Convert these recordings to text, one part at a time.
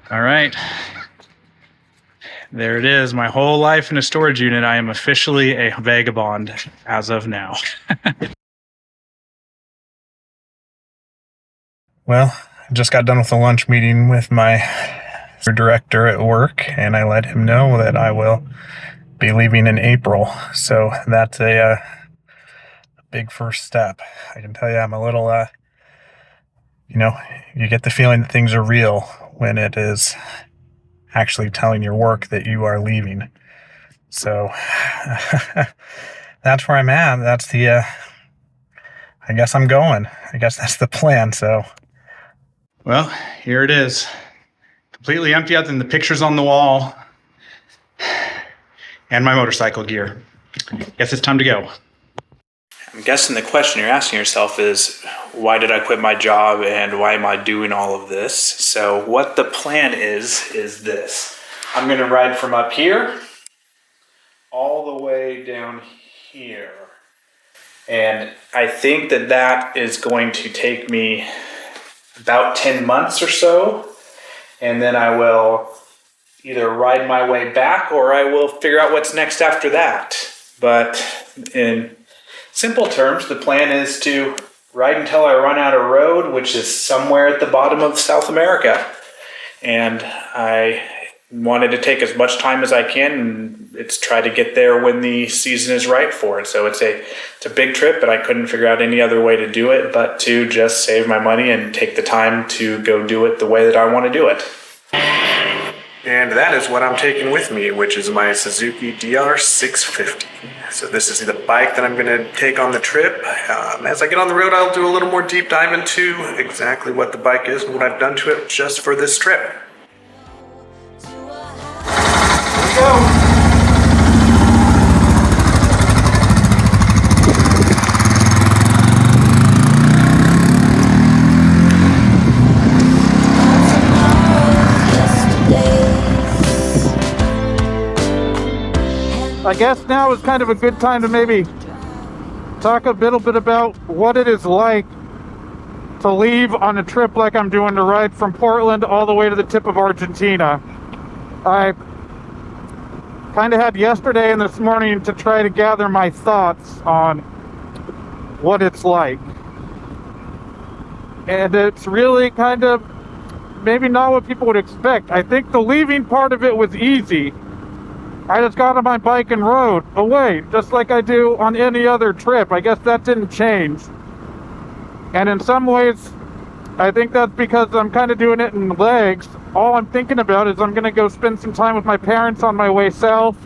All right. There it is. My whole life in a storage unit. I am officially a vagabond as of now. Well, I just got done with a lunch meeting with my director at work, and I let him know that I will be leaving in April. So that's a big first step. I can tell you I'm a little, you get the feeling that things are real when it is actually telling your work that you are leaving. So that's where I'm at. That's the, I guess I'm going. I guess that's the plan. So, well, here it is. Completely empty other than the pictures on the wall and my motorcycle gear. Guess it's time to go. I'm guessing the question you're asking yourself is, why did I quit my job and why am I doing all of this? So what the plan is this. I'm going to ride from up here all the way down here. And I think that is going to take me about 10 months or so. And then I will either ride my way back or I will figure out what's next after that. But in simple terms, the plan is to ride until I run out of road, which is somewhere at the bottom of South America. And I wanted to take as much time as I can, and it's try to get there when the season is right for it. So it's a big trip, but I couldn't figure out any other way to do it but to just save my money and take the time to go do it the way that I want to do it. And that is what I'm taking with me, which is my Suzuki DR650. So this is the bike that I'm going to take on the trip. As I get on the road, I'll do a little more deep dive into exactly what the bike is and what I've done to it just for this trip. Here we go. I guess now is kind of a good time to maybe talk a little bit about what it is like to leave on a trip like I'm doing, to ride from Portland all the way to the tip of Argentina. I kind of had yesterday and this morning to try to gather my thoughts on what it's like. And it's really kind of maybe not what people would expect. I think the leaving part of it was easy. I just got on my bike and rode away, just like I do on any other trip. I guess that didn't change. And in some ways, I think that's because I'm kind of doing it in legs. All I'm thinking about is I'm going to go spend some time with my parents on my way south.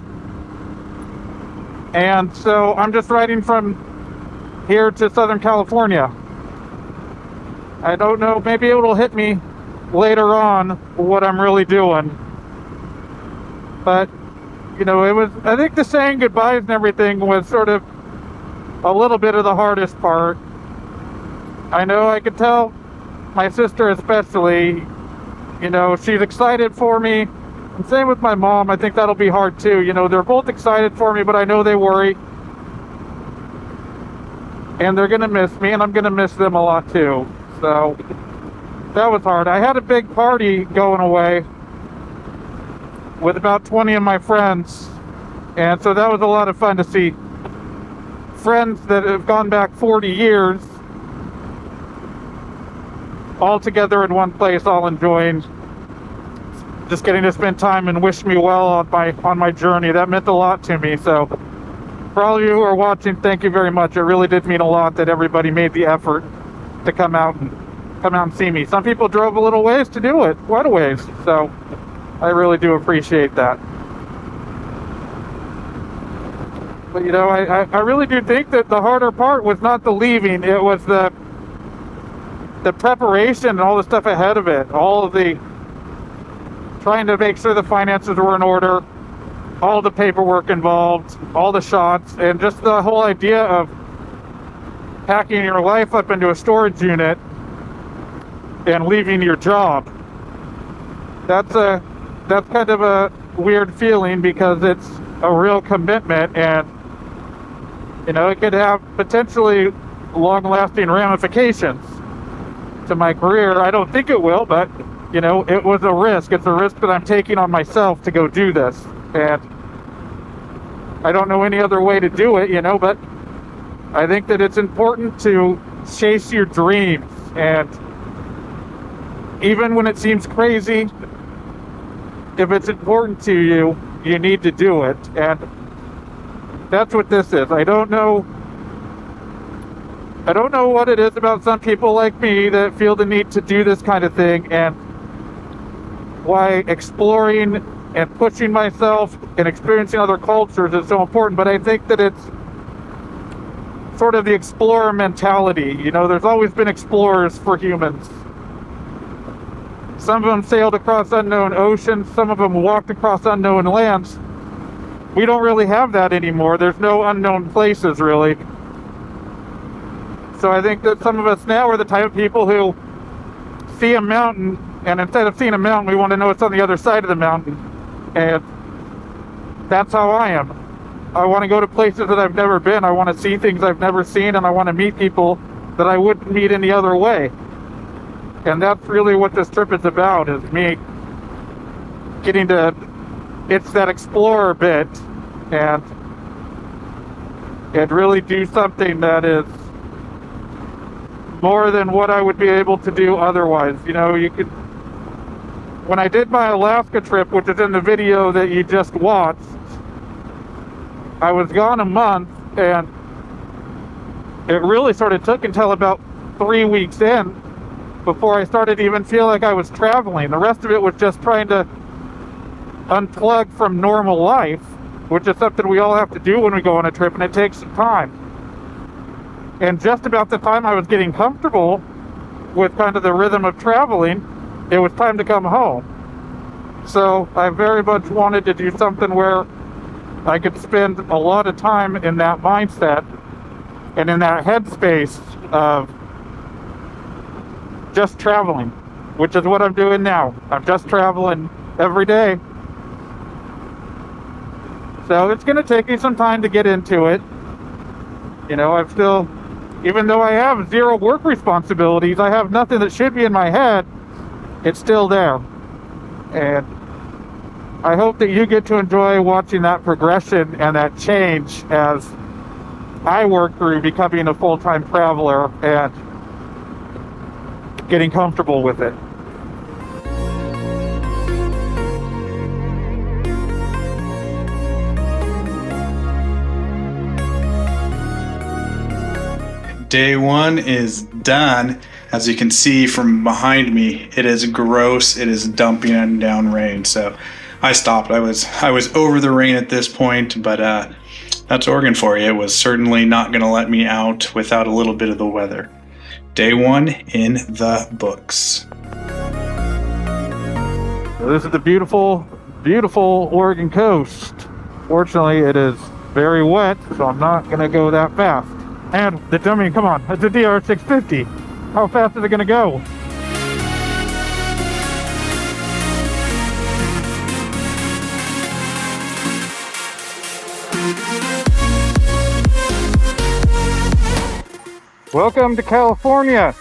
And so I'm just riding from here to Southern California. I don't know, maybe it'll hit me later on what I'm really doing. But it was, I think the saying goodbyes and everything was sort of a little bit of the hardest part. I know I could tell my sister especially, she's excited for me. And same with my mom. I think that'll be hard too. They're both excited for me, but I know they worry. And they're going to miss me, and I'm going to miss them a lot too. So that was hard. I had a big party going away with about 20 of my friends, and so that was a lot of fun to see friends that have gone back 40 years all together in one place, all enjoying just getting to spend time and wish me well on my journey. That meant a lot to me. So for all of you who are watching, thank you very much. It really did mean a lot that everybody made the effort to come out and see me. Some people drove a little ways to do it, quite a ways. So I really do appreciate that. But I really do think that the harder part was not the leaving, it was the preparation and all the stuff ahead of it. All of the trying to make sure the finances were in order, all the paperwork involved, all the shots, and just the whole idea of packing your life up into a storage unit and leaving your job. That's kind of a weird feeling because it's a real commitment, and it could have potentially long-lasting ramifications to my career. I don't think it will, but you know, it was a risk. It's a risk that I'm taking on myself to go do this. And I don't know any other way to do it, you know, but I think that it's important to chase your dreams. And even when it seems crazy, if it's important to you, you need to do it. And that's what this is. I don't know what it is about some people like me that feel the need to do this kind of thing, and why exploring and pushing myself and experiencing other cultures is so important. But I think that it's sort of the explorer mentality. You know, there's always been explorers for humans. Some of them sailed across unknown oceans, some of them walked across unknown lands. We don't really have that anymore. There's no unknown places, really. So I think that some of us now are the type of people who see a mountain, and instead of seeing a mountain, we want to know what's on the other side of the mountain. And that's how I am. I want to go to places that I've never been. I want to see things I've never seen, and I want to meet people that I wouldn't meet any other way. And that's really what this trip is about, is me getting to, it's that explorer bit, and really do something that is more than what I would be able to do otherwise. You know, you could, when I did my Alaska trip, which is in the video that you just watched, I was gone a month, and it really sort of took until about 3 weeks in before I started to even feel like I was traveling. The rest of it was just trying to unplug from normal life, which is something we all have to do when we go on a trip, and it takes some time. And just about the time I was getting comfortable with kind of the rhythm of traveling, it was time to come home. So I very much wanted to do something where I could spend a lot of time in that mindset and in that headspace of just traveling, which is what I'm doing now. I'm just traveling every day. So it's going to take me some time to get into it. You know, I'm still, even though I have zero work responsibilities, I have nothing that should be in my head. It's still there. And I hope that you get to enjoy watching that progression and that change as I work through becoming a full-time traveler and getting comfortable with it. Day one is done. As you can see from behind me, it is gross. It is dumping down rain. So I stopped. I was over the rain at this point, but that's Oregon for you. It was certainly not going to let me out without a little bit of the weather. Day one in the books. So this is the beautiful, beautiful Oregon coast. Fortunately, it is very wet, so I'm not going to go that fast. And I mean, come on, it's a DR650. How fast is it going to go? Welcome to California.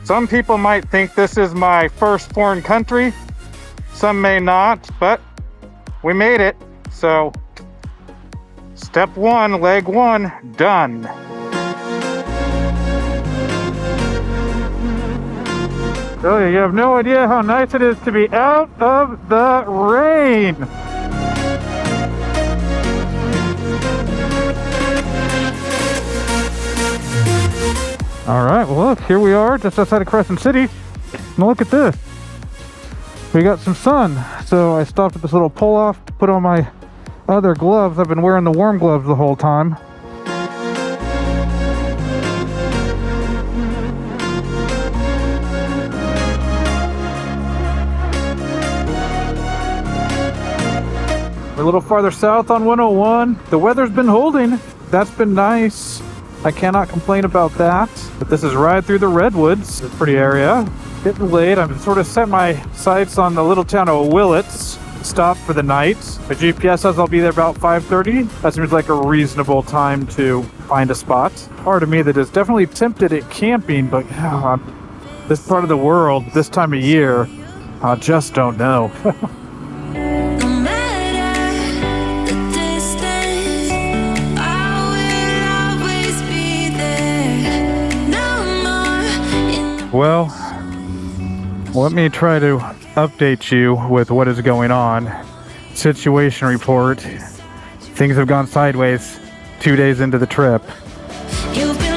Some people might think this is my first foreign country. Some may not, but we made it. So, step one, leg one, done. So you have no idea how nice it is to be out of the rain. All right, well look, here we are just outside of Crescent City. Now look at this. We got some sun. So I stopped at this little pull-off, put on my other gloves. I've been wearing the warm gloves the whole time. We're a little farther south on 101. The weather's been holding. That's been nice. I cannot complain about that. But this is right through the redwoods. It's a pretty area. Getting late. I've sort of set my sights on the little town of Willits. Stop for the night. My GPS says I'll be there about 5:30. That seems like a reasonable time to find a spot. Part of me that is definitely tempted at camping, but this part of the world, this time of year, I just don't know. No matter the distance, I will always be there. No more in Well, let me try to update you with what is going on. Situation report. Things have gone sideways 2 days into the trip. you've been